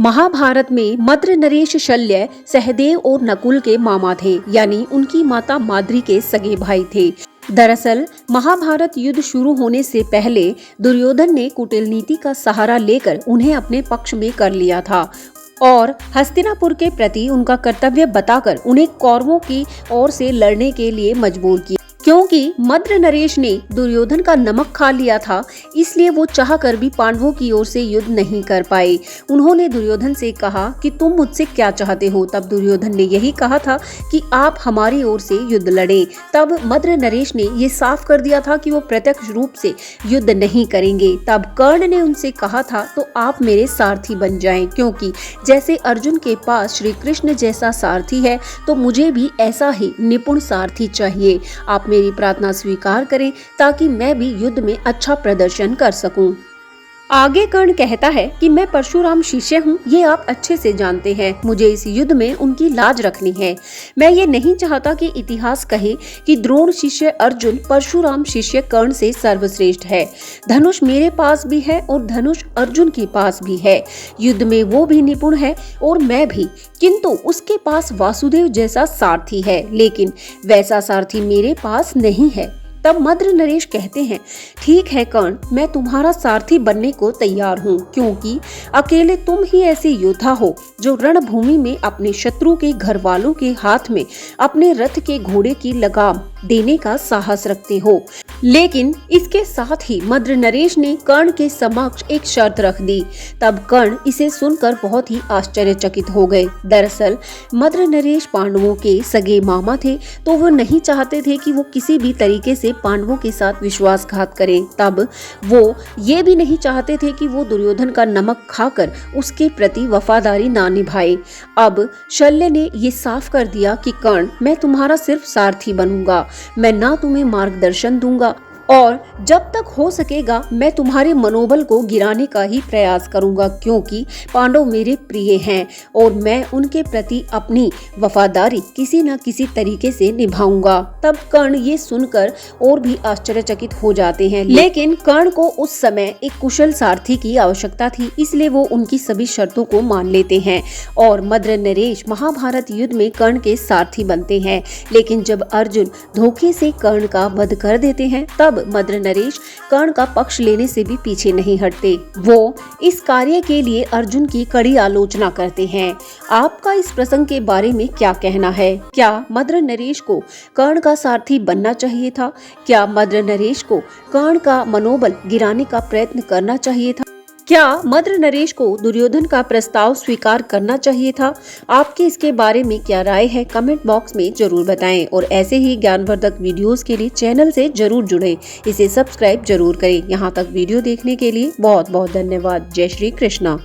महाभारत में मद्र नरेश शल्य सहदेव और नकुल के मामा थे, यानी उनकी माता माद्री के सगे भाई थे। दरअसल महाभारत युद्ध शुरू होने से पहले दुर्योधन ने कूटनीति का सहारा लेकर उन्हें अपने पक्ष में कर लिया था और हस्तिनापुर के प्रति उनका कर्तव्य बताकर उन्हें कौरवों की ओर से लड़ने के लिए मजबूर किया। क्योंकि मद्र नरेश ने दुर्योधन का नमक खा लिया था, इसलिए वो चाहकर भी पांडवों की ओर से युद्ध नहीं कर पाए। उन्होंने दुर्योधन से कहा कि तुम मुझसे क्या चाहते हो। तब दुर्योधन ने यही कहा था कि आप हमारी ओर से युद्ध लड़ें। तब मद्र नरेश ने ये साफ कर दिया था कि वो प्रत्यक्ष रूप से युद्ध नहीं करेंगे। तब कर्ण ने उनसे कहा था तो आप मेरे सारथी बन जाएं, क्योंकि जैसे अर्जुन के पास श्री कृष्ण जैसा सारथी है तो मुझे भी ऐसा ही निपुण सारथी चाहिए। आप मेरी प्रार्थना स्वीकार करें ताकि मैं भी युद्ध में अच्छा प्रदर्शन कर सकूं। आगे कर्ण कहता है कि मैं परशुराम शिष्य हूँ, ये आप अच्छे से जानते हैं। मुझे इस युद्ध में उनकी लाज रखनी है। मैं ये नहीं चाहता कि इतिहास कहे कि द्रोण शिष्य अर्जुन परशुराम शिष्य कर्ण से सर्वश्रेष्ठ है। धनुष मेरे पास भी है और धनुष अर्जुन के पास भी है। युद्ध में वो भी निपुण है और मैं भी, किंतु उसके पास वासुदेव जैसा सारथी है, लेकिन वैसा सारथी मेरे पास नहीं है। तब मद्र नरेश कहते हैं, ठीक है कर्ण, मैं तुम्हारा सारथी बनने को तैयार हूँ, क्योंकि अकेले तुम ही ऐसे योद्धा हो जो रणभूमि में अपने शत्रु के घर वालों के हाथ में अपने रथ के घोड़े की लगाम देने का साहस रखते हो। लेकिन इसके साथ ही मद्र नरेश ने कर्ण के समक्ष एक शर्त रख दी। तब कर्ण इसे सुनकर बहुत ही आश्चर्यचकित हो गए। दरअसल मद्र नरेश पांडवों के सगे मामा थे, तो वो नहीं चाहते थे कि वो किसी भी तरीके से पांडवों के साथ विश्वासघात करें। तब वो ये भी नहीं चाहते थे कि वो दुर्योधन का नमक खाकर उसके प्रति वफादारी ना निभाए। अब शल्य ने ये साफ कर दिया कि कर्ण, मैं तुम्हारा सिर्फ सारथी बनूंगा, मैं ना तुम्हें मार्गदर्शन दूंगा और जब तक हो सकेगा मैं तुम्हारे मनोबल को गिराने का ही प्रयास करूंगा, क्योंकि पांडव मेरे प्रिय हैं और मैं उनके प्रति अपनी वफादारी किसी न किसी तरीके से निभाऊंगा। तब कर्ण ये सुनकर और भी आश्चर्यचकित हो जाते हैं, लेकिन कर्ण को उस समय एक कुशल सारथी की आवश्यकता थी, इसलिए वो उनकी सभी शर्तों को मान लेते हैं और मद्र नरेश महाभारत युद्ध में कर्ण के सारथी बनते हैं। लेकिन जब अर्जुन धोखे से कर्ण का वध कर देते हैं, तब मद्र नरेश कर्ण का पक्ष लेने से भी पीछे नहीं हटते। वो इस कार्य के लिए अर्जुन की कड़ी आलोचना करते हैं। आपका इस प्रसंग के बारे में क्या कहना है? क्या मद्र नरेश को कर्ण का सारथी बनना चाहिए था? क्या मद्र नरेश को कर्ण का मनोबल गिराने का प्रयत्न करना चाहिए था? क्या मद्र नरेश को दुर्योधन का प्रस्ताव स्वीकार करना चाहिए था? आपके इसके बारे में क्या राय है? कमेंट बॉक्स में जरूर बताएं और ऐसे ही ज्ञानवर्धक वीडियोस के लिए चैनल से जरूर जुड़ें। इसे सब्सक्राइब जरूर करें। यहाँ तक वीडियो देखने के लिए बहुत बहुत धन्यवाद। जय श्री कृष्णा।